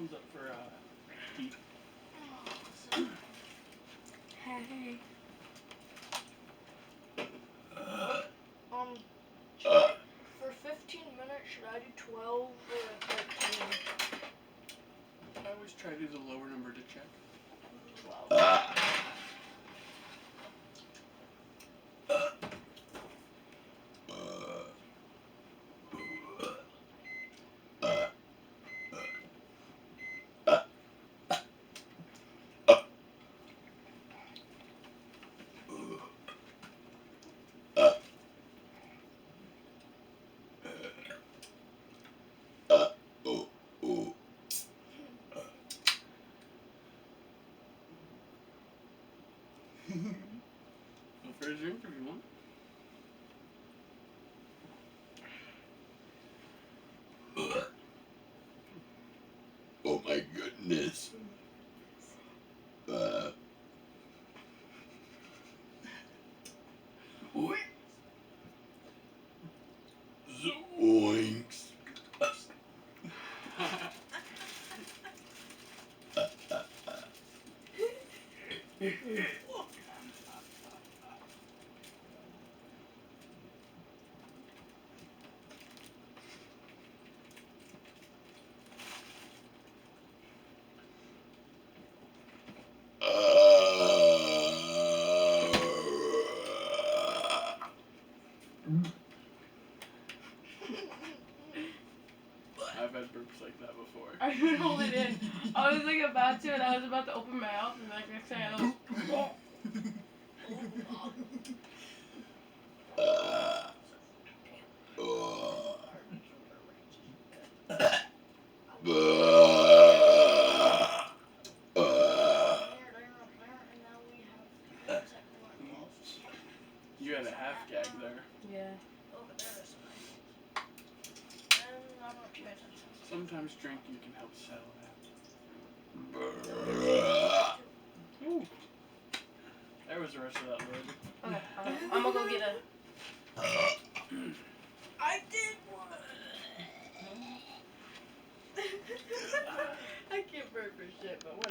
one's up for heat. Hey. For 15 minutes, should I do 12 or 13? I always try to do the lower number to check. 12. Go for a drink if you want. Oh my goodness. Zoinks. I've had burps like that before. I couldn't hold it in. I was like about to, and I was about to open my mouth, and like next thing I was. You had a half gag there. Yeah. Over there is some and I'm not paying attention. Sometimes drinking can help settle Bruh. that. Ooh. There was the rest of that load. Okay, I'm gonna go get a. I did one. I can't burp for shit, but whatever.